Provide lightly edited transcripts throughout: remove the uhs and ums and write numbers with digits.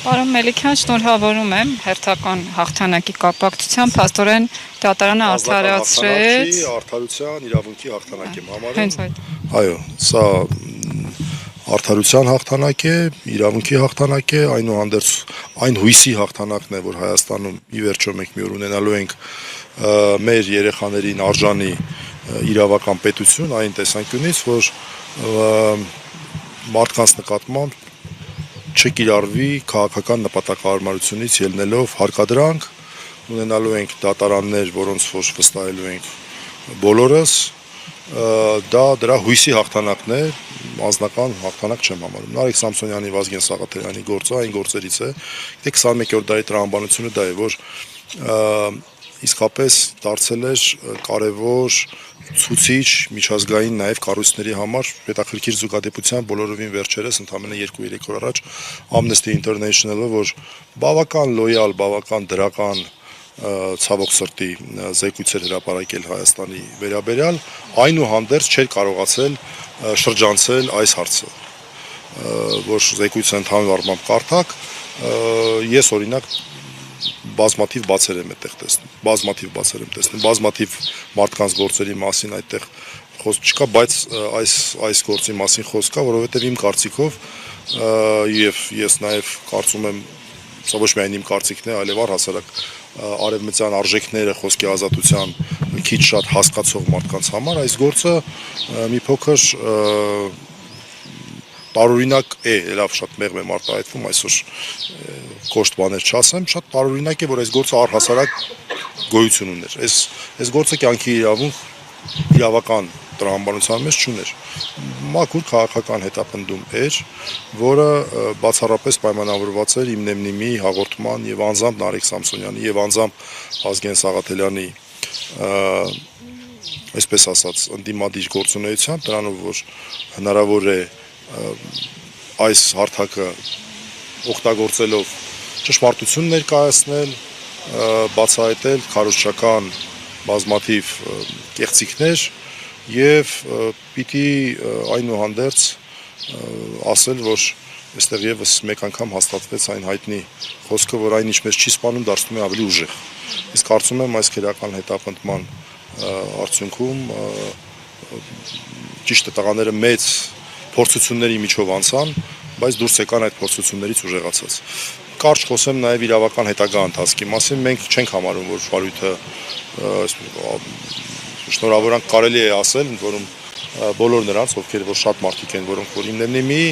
Պարոն Մելիքյան, շնորհավորում եմ հերթական հաղթանակի կապակցությամբ, փաստորեն դատարանը արդարացրեց Արդարության իրավունքի հաղթանակ եմ համարում։ հենց այդ։ Այո, սա արդարության հաղթանակ է, իրավունքի հաղթանակ է, այնուհանդերձ այն հույսի հաղթանակն է, որ Հայաստանում ի վերջո մենք մի օր ունենալու ենք մեր երեխաներին արժանի իրավական պետություն, այն տեսանկյունից, որ մարդկանց նկատմամբ չկիրառվի քաղաքական նպատակահարմարությունից ելնելով հարկադրանք, ունենալու ենք դատարաններ, որոնց որ վստահելու ենք բոլորս, դա դրա հույսի հաղթանակն է, անձնական հաղթանակ չեմ համարում։ Նարեկ Սամսոնյանի, Վազգեն Սաղաթելյանի գործը այն գործերից է, 21-րդ դարի տրամաբանությունը դա է, որ իսկապես դարձել էր կարևոր ցուցիչ միջազգային նաև կառույցների համար հետաքրքիր զուգադեպության բոլորովին վերջերս ընդամենը 2-3 օր առաջ Amnesty International-ը, որ բավական լոյալ, բավական դրական ցավոք սրտի զեկույցեր հրապարակել Հայաստանի վերաբերյալ, այնուհանդերձ չէր կարողացել շրջանցել այս հարցը, որ զեկույցը ընդհանուր առմամբ կարդակ, ես օրինակ բազմաթիվ բացեր եմ այդտեղ տեսնում, բազմաթիվ մարդկանց գործերի մասին այդտեղ խոսք չկա, բայց այս գործի մասին խոսք կա, որովհետև իմ կարծիքով եւ ես նաեւ կարծում եմ, սա ոչ միայն իմ կարծիքն է, այլև առհասարակ արևմտյան արժեքները խոսքի ազատության քիչ շատ հասկացող մարդկանց համար այս գործը մի փոքր տարօրինակ է, լավ շատ մեղմ եմ արտահայտվում, այսօր կոշտ բաներ չասեմ, շատ տարօրինակ է, որ այս գործը առհասարակ գոյություն ուներ։ Այս գործը կյանքի իրավական տրամաբանության մեջ չուներ։ Մաքուր քաղաքական հետապնդում էր, որը բացառապես պայմանավորված էր իմ նեմնիմի հաղորդման եւ անձամբ Նարեկ Սամսոնյանի եւ անձամբ Վազգեն Սաղաթելյանի այսպես ասած ընդդիմադիր գործունեությամբ, դրանով որ հնարավոր է այս հարթակը օգտագործելով ճշմարտություն ներկայացնել, բացահայտել քարոզչական բազմաթիվ կեղծիքներ եւ պիտի այնուհանդերձ ասել, որ այստեղ եւս մեկ անգամ հաստատվեց այն հայտնի խոսքը, որ այն ինչ մեզ չի սպանում, դարձնում է ավելի ուժեղ։ Իսկ կարծում եմ այս քերական հետապնդման արդյունքում ճիշտ է տղաները մեծ փորձությունների միջով անցան, բայց դուրս եկան այդ փորձություններից ուժեղացած։ Կարճ խոսեմ նաև իրավական հետագա ընթացքի մասին, մենք չենք համարում, որ վարույթը շնորհավորանք կարելի է ասել, ընդ որում բոլոր նրանց, ովքեր որ շատ մարդիկ են, որոնք որ հիմնեմնի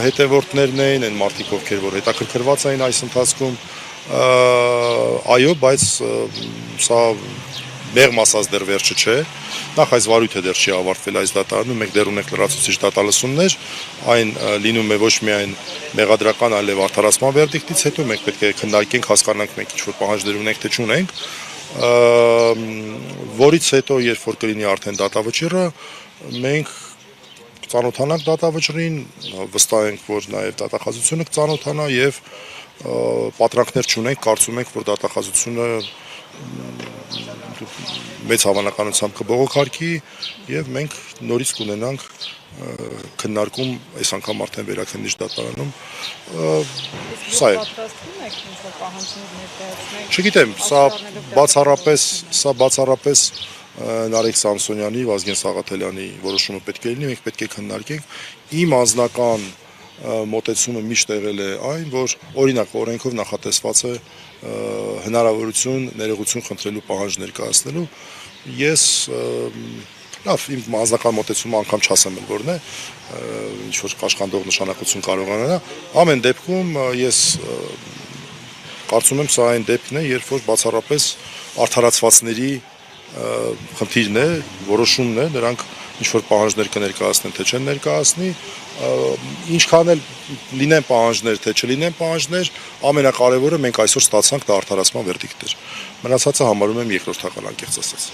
հետևորդներն էին, այն մարդիկ, ովքեր որ հետաքրքրված էին այս ընթացքում, այո, բայց սա մեղմ ասած դեռ վերջը չէ, նախ այս վարույթը դեռ չի ավարտվել այս դատարանում, մենք դեռ ունենք լրացուցիչ դատալսումներ, այն լինում է ոչ միայն մեղադրական, այլև արդարացման վերդիկտից հետո մենք պետք է քննարկենք, հասկանանք մենք ինչ-որ պահանջներ ունենք, թե չունենք, որից հետո, երբ որ կլինի արդեն դատավճիռը, մենք կծանոթանանք դատավճռին, վստահ ենք, որ նաև դատախազությունը կծանոթանա եւ պատրանքներ չունենք, կարծում ենք, որ դատախազությունը մեծ հավանականությամբ կբողոքարկի եւ մենք նորից կունենանք քննարկում այս անգամ արդեն վերաքննիչ դատարանում սա է։ Չգիտեմ, սա բացառապես Նարեկ Սամսոնյանի, Վազգեն Սաղաթելյանի որոշումը պետք է լինի, մենք պետք է քննարկենք։ Իմ անձնական մոտեցումը միշտ եղել է այն, որ օրինակ օրենքով նախատեսված է հնարավորություն ներողություն խնդրելու պահանջ ներկայացնելու, ես լավ իմ անձնական մոտեցումը անգամ չասեմ որն է, ինչ որ կաշխանդող նշանակություն կարող ունենա, ամեն դեպքում ես կարծում եմ սա այն դեպքն է, երբ որ բացառապես արդարացվածների խնդիրն է, որոշումն է, նրանք ինչ-որ պահանջներ կներկայացնեն, թե չեն ներկայացնի, ինչքան էլ լինեն պահանջներ, թե չլինեն պահանջներ, ամենակարևորը մենք այսօր ստացանք դա արդարացման վերդիկտեր։ Մնացածը համարում եմ երկրորդական անկեղծ ասած։